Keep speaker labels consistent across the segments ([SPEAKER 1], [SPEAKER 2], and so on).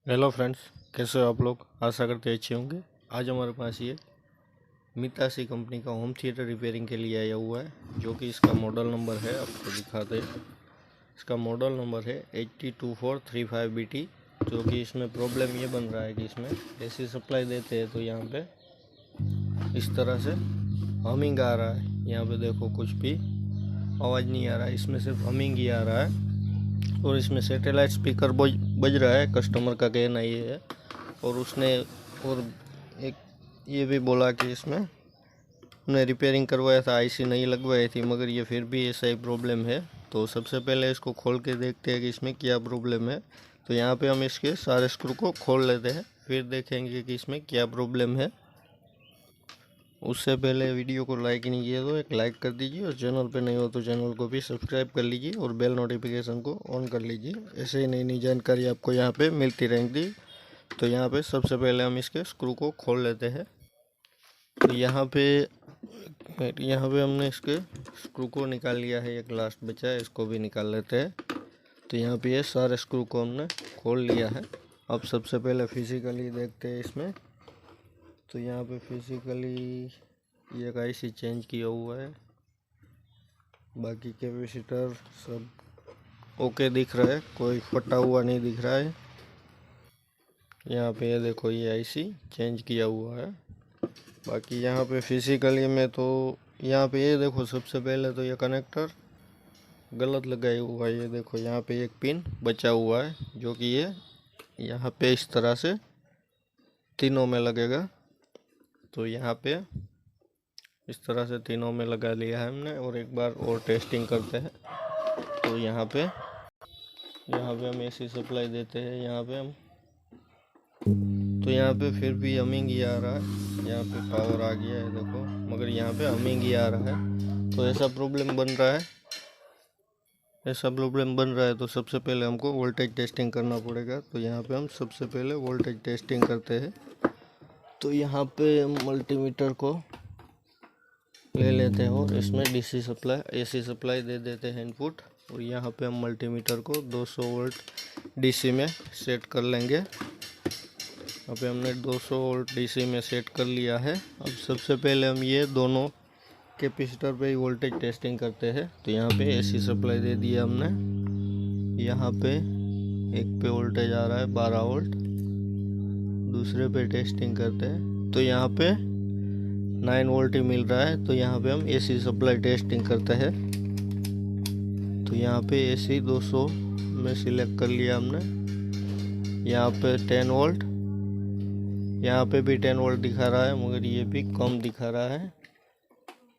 [SPEAKER 1] Hello friends, कैसे हो आप लोग। आशा करते अच्छे होंगे। आज हमारे पास ये मितासी कंपनी का होम थिएटर रिपेयरिंग के लिए आया हुआ है, जो कि इसका मॉडल नंबर है, आपको दिखाते हैं। इसका मॉडल नंबर है 802435BT। जो कि इसमें प्रॉब्लम ये बन रहा है कि इसमें एसी सप्लाई देते हैं तो यहाँ पे इस तरह से हमिंग आ रहा है। यहाँ पे देखो, कुछ भी आवाज़ नहीं आ रहा है, इसमें सिर्फ हमिंग ही आ रहा है। और इसमें सैटेलाइट स्पीकर बज रहा है, कस्टमर का कहना ये है। और उसने और एक ये भी बोला कि इसमें हमने रिपेयरिंग करवाया था, आईसी नहीं लगवाई थी, मगर ये फिर भी ऐसा ही प्रॉब्लम है। तो सबसे पहले इसको खोल के देखते हैं कि इसमें क्या प्रॉब्लम है। तो यहाँ पे हम इसके सारे स्क्रू को खोल लेते हैं, फिर देखेंगे कि इसमें क्या प्रॉब्लम है। उससे पहले वीडियो को लाइक नहीं किया तो एक लाइक कर दीजिए, और चैनल पे नहीं हो तो चैनल को भी सब्सक्राइब कर लीजिए और बेल नोटिफिकेशन को ऑन कर लीजिए। ऐसे ही नई नई जानकारी आपको यहाँ पे मिलती रहेंगी। तो यहाँ पे सबसे पहले हम इसके स्क्रू को खोल लेते हैं। तो यहाँ पे हमने इसके स्क्रू को निकाल लिया है, एक लास्ट बचा है, इसको भी निकाल लेते हैं। तो यहाँ पे ये सारे स्क्रू को हमने खोल लिया है। अब सबसे पहले फिजिकली देखते हैं इसमें। तो यहाँ पे फिजिकली ये एक आईसी चेंज किया हुआ है, बाकी कैपेसिटर सब ओके दिख रहा है, कोई फटा हुआ नहीं दिख रहा है। यहाँ पे ये देखो, ये आईसी चेंज किया हुआ है। बाकी यहाँ पे फिजिकली में तो यहाँ पे ये देखो, सबसे पहले तो ये कनेक्टर गलत लगाया हुआ है। ये देखो, यहाँ पे एक पिन बचा हुआ है, जो कि ये यहाँ पे इस तरह से तीनों में लगेगा। तो यहाँ पे इस तरह से तीनों में लगा लिया है हमने, और एक बार और टेस्टिंग करते हैं। तो यहाँ पे हम एसी सप्लाई देते हैं यहाँ पे हम। तो यहाँ पे फिर भी हमिंग ही आ रहा है, यहाँ पे पावर आ गया है देखो, मगर यहाँ पे हमिंग ही आ रहा है। तो ऐसा प्रॉब्लम बन रहा है, तो सबसे पहले हमको वोल्टेज टेस्टिंग करना पड़ेगा। तो यहाँ पे हम सबसे पहले वोल्टेज टेस्टिंग करते हैं। तो यहाँ पे हम मल्टीमीटर को ले लेते हैं और इसमें डीसी सप्लाई एसी सप्लाई दे देते हैं इनपुट। और यहाँ पे हम मल्टीमीटर को 200 वोल्ट डीसी में सेट कर लेंगे। यहाँ पे हमने 200 वोल्ट डीसी में सेट कर लिया है। अब सबसे पहले हम ये दोनों कैपेसिटर पे ही वोल्टेज टेस्टिंग करते हैं। तो यहाँ पे एसी सप्लाई दे दिया हमने। यहाँ पे एक पे वोल्टेज आ रहा है 12 वोल्ट, दूसरे पे टेस्टिंग करते हैं तो यहाँ पे 9 वोल्ट ही मिल रहा है। तो यहाँ पे हम एसी सप्लाई टेस्टिंग करते हैं। तो यहाँ पे एसी 200 में सिलेक्ट कर लिया हमने। यहाँ पे 10 वोल्ट, यहाँ पे भी 10 वोल्ट दिखा रहा है, मगर ये भी कम दिखा रहा है।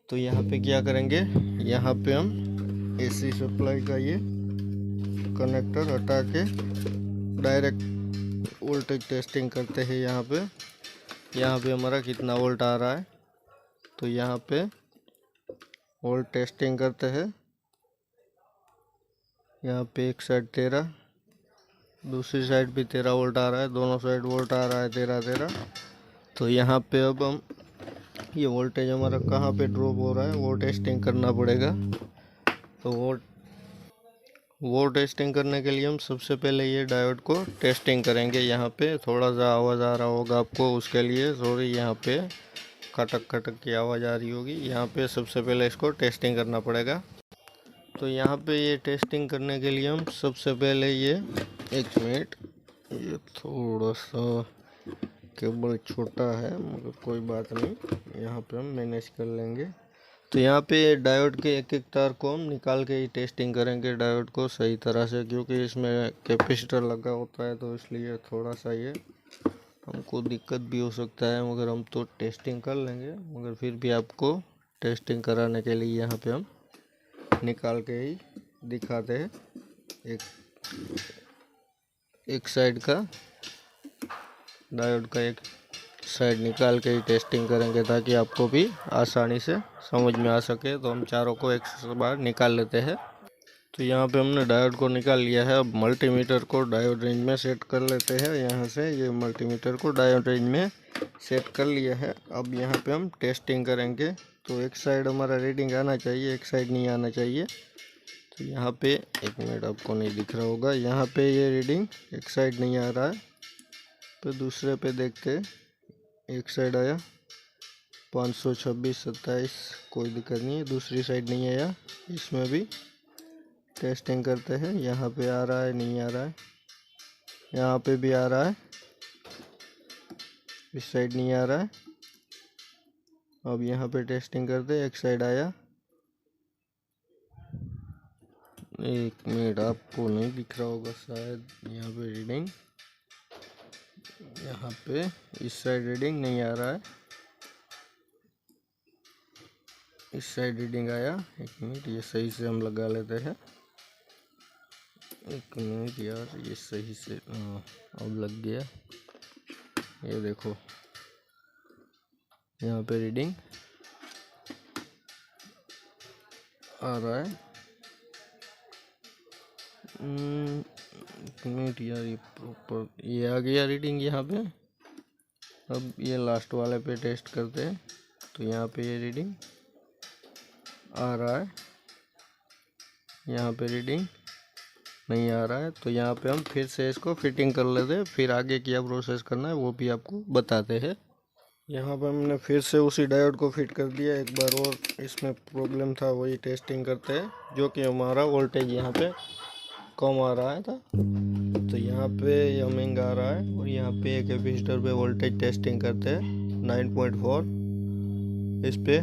[SPEAKER 1] तो यहाँ पे क्या करेंगे, यहाँ पे हम एसी सप्लाई का ये कनेक्टर हटा के डायरेक्ट वोल्टेज टेस्टिंग करते हैं। यहाँ पे हमारा कितना वोल्ट आ रहा है। तो यहाँ पे वोल्ट टेस्टिंग करते हैं। यहाँ पे एक साइड 13, दूसरी साइड भी 13 वोल्ट आ रहा है, दोनों साइड वोल्ट आ रहा है 13। तो यहाँ पे अब हम ये वोल्टेज हमारा कहाँ पे ड्रॉप हो रहा है वो टेस्टिंग करना पड़ेगा। तो वो टेस्टिंग करने के लिए हम सबसे पहले ये डायोड को टेस्टिंग करेंगे। यहाँ पे थोड़ा सा आवाज़ आ रहा होगा आपको, उसके लिए सॉरी। यहाँ पे खटक खटक की आवाज़ आ रही होगी। यहाँ पे सबसे पहले इसको टेस्टिंग करना पड़ेगा। तो यहाँ पे ये टेस्टिंग करने के लिए हम सबसे पहले ये एक मिनट, ये थोड़ा सा केबल छोटा है, मगर कोई बात नहीं, यहाँ पे हम मैनेज कर लेंगे। तो यहाँ पे डायोड के एक एक तार को हम निकाल के ही टेस्टिंग करेंगे डायोड को सही तरह से, क्योंकि इसमें कैपेसिटर लगा होता है, तो इसलिए थोड़ा सा ये हमको दिक्कत भी हो सकता है, मगर हम तो टेस्टिंग कर लेंगे। मगर फिर भी आपको टेस्टिंग कराने के लिए यहाँ पे हम निकाल के ही दिखाते हैं। एक साइड का डायोड का एक साइड निकाल के ही टेस्टिंग करेंगे, ताकि आपको भी आसानी से समझ में आ सके। तो हम चारों को एक बार निकाल लेते हैं। तो यहाँ पे हमने डायोड को निकाल लिया है। अब मल्टीमीटर को डायोड रेंज में सेट कर लेते हैं। यहाँ से ये मल्टीमीटर को डायोड रेंज में सेट कर लिया है। अब यहाँ पे हम टेस्टिंग करेंगे। तो एक साइड हमारा रीडिंग आना चाहिए, एक साइड नहीं आना चाहिए। तो यहाँ पे एक मिनट, आपको नहीं दिख रहा होगा, यहाँ पे ये रीडिंग एक साइड नहीं आ रहा है, पे दूसरे पे देखते हैं, एक साइड आया 526/27, कोई दिक्कत नहीं है। दूसरी साइड नहीं आया, इसमें भी टेस्टिंग करते हैं। यहाँ पे आ रहा है, नहीं आ रहा है, यहाँ पे भी आ रहा है, इस साइड नहीं आ रहा है। अब यहाँ पे टेस्टिंग करते हैं, एक साइड आया। एक मिनट, आपको नहीं दिख रहा होगा शायद, यहाँ पे रीडिंग, यहाँ पे इस साइड रीडिंग नहीं आ रहा है, इस साइड रीडिंग आया। एक मिनट, ये सही से हम लगा लेते हैं। एक मिनट यार, ये सही से अब लग गया। ये देखो, यहाँ पे रीडिंग आ रहा है। एक मिनट यार, ये प्रॉपर ये आ गया रीडिंग यहाँ पे। अब ये लास्ट वाले पे टेस्ट करते हैं, तो यहाँ पे ये रीडिंग आ रहा है, यहाँ पे रीडिंग नहीं आ रहा है। तो यहाँ पे हम फिर से इसको फिटिंग कर लेते हैं, फिर आगे क्या प्रोसेस करना है वो भी आपको बताते हैं। यहाँ पे हमने फिर से उसी डायोड को फिट कर दिया एक बार और। इसमें प्रॉब्लम था, वही टेस्टिंग करते हैं, जो कि हमारा वोल्टेज यहाँ पे कम आ रहा है था, तो यहाँ पे हमिंग आ रहा है। और यहाँ पे एक कैपेसिटर पे वोल्टेज टेस्टिंग करते हैं 9.4, इस पे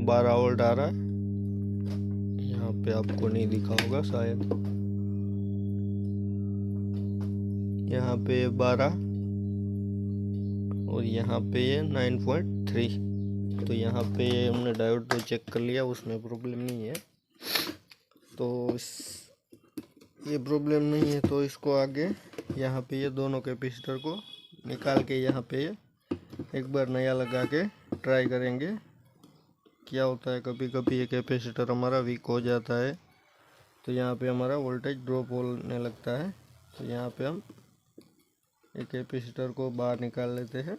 [SPEAKER 1] 12 वोल्ट आ रहा है। यहाँ पे आपको नहीं दिखा होगा शायद, यहाँ पे 12 और यहाँ पे ये 9.3। तो यहाँ पे हमने डायोड तो चेक कर लिया, उसमें प्रॉब्लम नहीं है। तो ये प्रॉब्लम नहीं है, तो इसको आगे यहाँ पे ये दोनों कैपेसिटर को निकाल के यहाँ पे एक बार नया लगा के ट्राई करेंगे। क्या होता है, कभी कभी ये कैपेसिटर हमारा वीक हो जाता है, तो यहाँ पे हमारा वोल्टेज ड्रॉप होने लगता है। तो यहाँ पे हम एक कैपेसिटर को बाहर निकाल लेते हैं,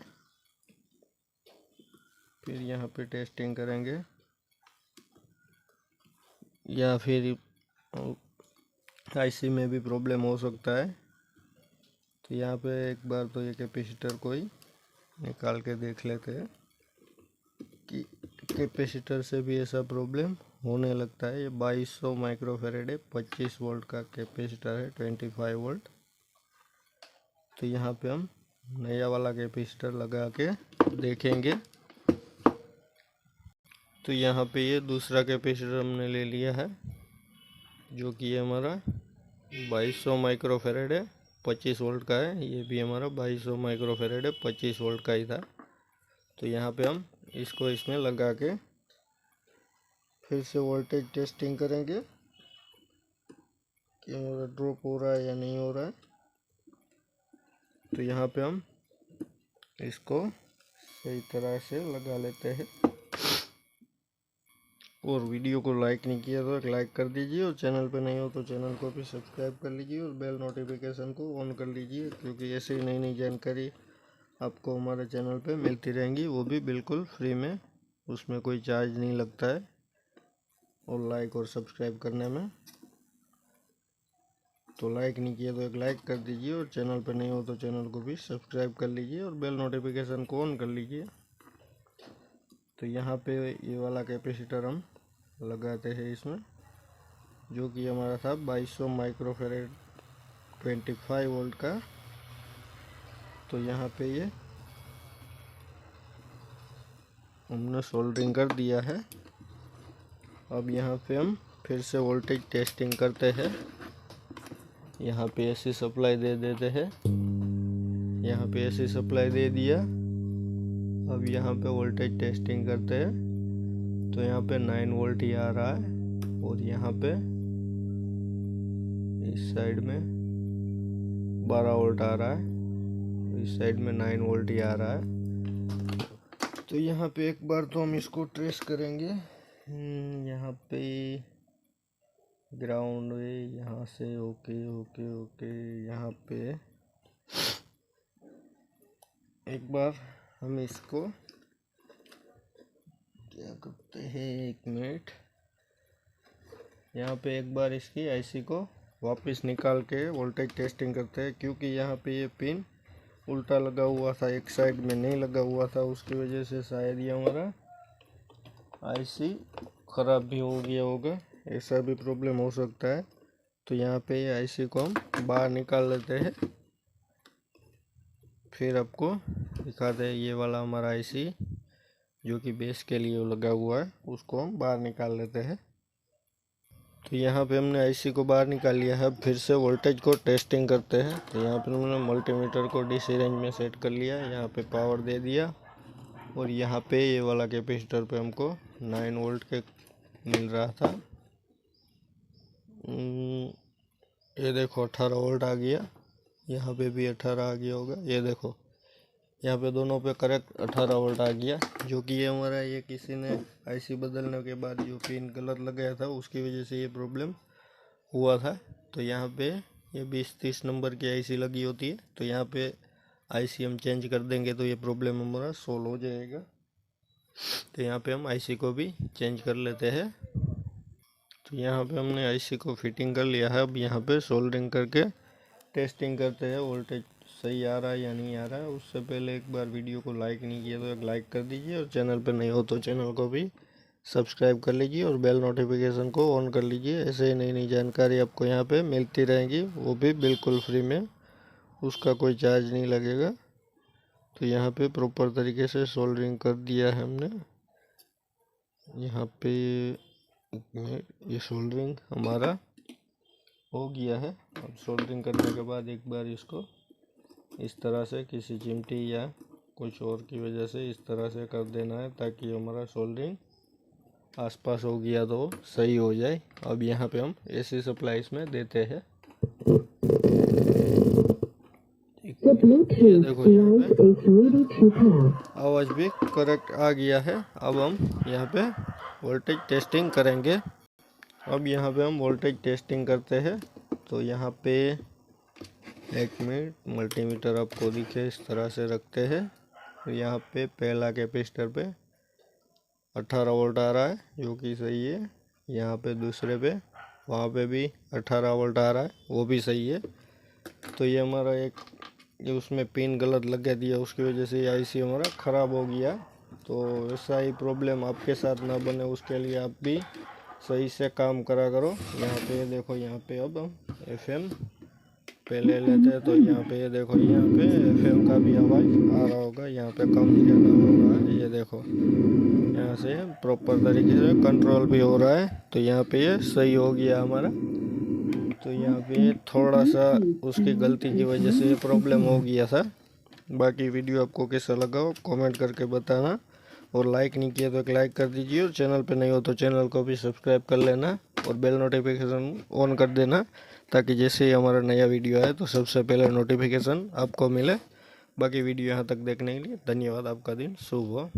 [SPEAKER 1] फिर यहाँ पे टेस्टिंग करेंगे। या फिर आईसी में भी प्रॉब्लम हो सकता है, तो यहाँ पे एक बार तो ये कैपेसिटर को ही निकाल के देख लेते हैं कि कैपेसिटर से भी ऐसा प्रॉब्लम होने लगता है। ये 2200 माइक्रोफेरेड है, 25 वोल्ट का कैपेसिटर है, 25 वोल्ट। तो यहाँ पे हम नया वाला कैपेसिटर लगा के देखेंगे। तो यहाँ पे ये दूसरा कैपेसिटर हमने ले लिया है, जो कि ये हमारा 2200 माइक्रोफेरेड है, 25 वोल्ट का है। ये भी हमारा 2200 माइक्रोफेरेड है, 25 वोल्ट का ही था। तो यहाँ पे हम इसको इसमें लगा के फिर से वोल्टेज टेस्टिंग करेंगे कि हमारा ड्रॉप हो रहा है या नहीं हो रहा है। तो यहाँ पे हम इसको सही तरह से लगा लेते हैं। और वीडियो को लाइक नहीं किया तो एक लाइक कर दीजिए, और चैनल पे नहीं हो तो चैनल को भी सब्सक्राइब कर लीजिए और बेल नोटिफिकेशन को ऑन कर लीजिए, क्योंकि ऐसे ही नई नई जानकारी आपको हमारे चैनल पे मिलती रहेंगी, वो भी बिल्कुल फ्री में, उसमें कोई चार्ज नहीं लगता है और लाइक और सब्सक्राइब करने में। तो लाइक नहीं किया तो एक लाइक कर दीजिए, और चैनल पे नहीं हो तो चैनल को भी सब्सक्राइब कर लीजिए और बेल नोटिफिकेशन को ऑन कर लीजिए। तो यहाँ पे ये वाला कैपेसिटर हम लगाते हैं इसमें, जो कि हमारा था 2200 माइक्रोफेरेड 25 वोल्ट का। तो यहाँ पे ये हमने सोल्डरिंग कर दिया है। अब यहाँ पे हम फिर से वोल्टेज टेस्टिंग करते हैं। यहाँ पे एसी सप्लाई दे देते हैं, यहाँ पे एसी सप्लाई दे दिया। अब यहाँ पे वोल्टेज टेस्टिंग करते हैं, तो यहाँ पे 9 वोल्ट ही आ रहा है, और यहाँ पे इस साइड में 12 वोल्ट आ रहा है, इस साइड में 9 वोल्ट ही आ रहा है। तो यहाँ पे एक बार तो हम इसको ट्रेस करेंगे। यहाँ पे ग्राउंड है, यहाँ से ओके ओके ओके। यहाँ पे एक बार हम इसको क्या करते हैं, एक मिनट, यहाँ पे एक बार इसकी आईसी को वापस निकाल के वोल्टेज टेस्टिंग करते हैं, क्योंकि यहाँ पे ये पिन उल्टा लगा हुआ था, एक साइड में नहीं लगा हुआ था, उसकी वजह से शायद ये हमारा आईसी ख़राब भी हो गया होगा, ऐसा भी प्रॉब्लम हो सकता है। तो यहाँ पे ये आईसी को हम बाहर निकाल लेते हैं, फिर आपको दिखाते हैं। ये वाला हमारा आईसी जो कि बेस के लिए लगा हुआ है, उसको हम बाहर निकाल लेते हैं। तो यहाँ पे हमने आईसी को बाहर निकाल लिया है। अब फिर से वोल्टेज को टेस्टिंग करते हैं। तो यहाँ पे हमने मल्टीमीटर को डीसी रेंज में सेट कर लिया, यहाँ पे पावर दे दिया और यहाँ पे ये वाला कैपेसिटर पे हमको 9 वोल्ट के मिल रहा था। ये देखो 18 वोल्ट आ गया, यहाँ पे भी 18 आ गया होगा। ये देखो यहाँ पे दोनों पे करेक्ट 18 वोल्ट आ गया, जो कि ये हमारा ये किसी ने आईसी बदलने के बाद जो पिन गलत लगाया था उसकी वजह से ये प्रॉब्लम हुआ था। तो यहाँ पे ये 20-30 नंबर की आईसी लगी होती है, तो यहाँ पे आईसी हम चेंज कर देंगे तो ये प्रॉब्लम हमारा सोल्व हो जाएगा। तो यहाँ पे हम आईसी को भी चेंज कर लेते हैं। तो यहाँ पे हमने आईसी को फिटिंग कर लिया है। अब यहाँ पे सोल्डरिंग करके टेस्टिंग करते हैं वोल्टेज सही आ रहा है या नहीं आ रहा है। उससे पहले एक बार वीडियो को लाइक नहीं किया तो एक लाइक कर दीजिए, और चैनल पर नहीं हो तो चैनल को भी सब्सक्राइब कर लीजिए और बेल नोटिफिकेशन को ऑन कर लीजिए। ऐसे ही नई नई जानकारी आपको यहाँ पे मिलती रहेगी, वो भी बिल्कुल फ्री में, उसका कोई चार्ज नहीं लगेगा। तो यहाँ पे प्रॉपर तरीके से सोल्डरिंग कर दिया है हमने। यहाँ पे ये सोल्डरिंग हमारा हो गया है। अब सोल्डरिंग करने के बाद एक बार इसको इस तरह से किसी चिमटी या कुछ और की वजह से इस तरह से कर देना है, ताकि हमारा सोल्डरिंग आसपास हो गया तो सही हो जाए। अब यहाँ पे हम एसी सप्लाई इसमें देते हैं। ये देखो यहाँ पे आवाज़ भी करेक्ट आ गया है। अब हम यहाँ पे वोल्टेज टेस्टिंग करेंगे। अब यहाँ पे हम वोल्टेज टेस्टिंग करते हैं। तो यहाँ पे एक मिनट, मल्टीमीटर आपको दिखे इस तरह से रखते हैं। तो यहाँ पे पहला कैपेसिटर पे 18 वोल्ट आ रहा है, जो कि सही है। यहाँ पे दूसरे पे, वहाँ पे भी 18 वोल्ट आ रहा है, वो भी सही है। तो ये हमारा एक जो उसमें पिन गलत लगा दिया, उसकी वजह से ये आईसी हमारा ख़राब हो गया। तो ऐसा ही प्रॉब्लम आपके साथ ना बने, उसके लिए आप भी सही से काम करा करो। यहाँ पे देखो, यहाँ पे अब हम एफएम पहले लेते हैं। तो यहाँ पे ये देखो, यहाँ पे एफएम का भी आवाज़ आ रहा होगा, यहाँ पे कम ज़्यादा हो रहा है। ये देखो यहाँ से प्रॉपर तरीके से कंट्रोल भी हो रहा है। तो यहाँ पे ये सही हो गया हमारा। तो यहाँ पे थोड़ा सा उसकी गलती की वजह से ये प्रॉब्लम हो गया था। बाकी वीडियो आपको कैसा लगा हो कमेंट करके बताना, और लाइक नहीं किया तो एक लाइक कर दीजिए, और चैनल पे नहीं हो तो चैनल को भी सब्सक्राइब कर लेना और बेल नोटिफिकेशन ऑन कर देना, ताकि जैसे ही हमारा नया वीडियो आए तो सबसे पहले नोटिफिकेशन आपको मिले। बाकी वीडियो यहाँ तक देखने के लिए धन्यवाद। आपका दिन शुभ हो।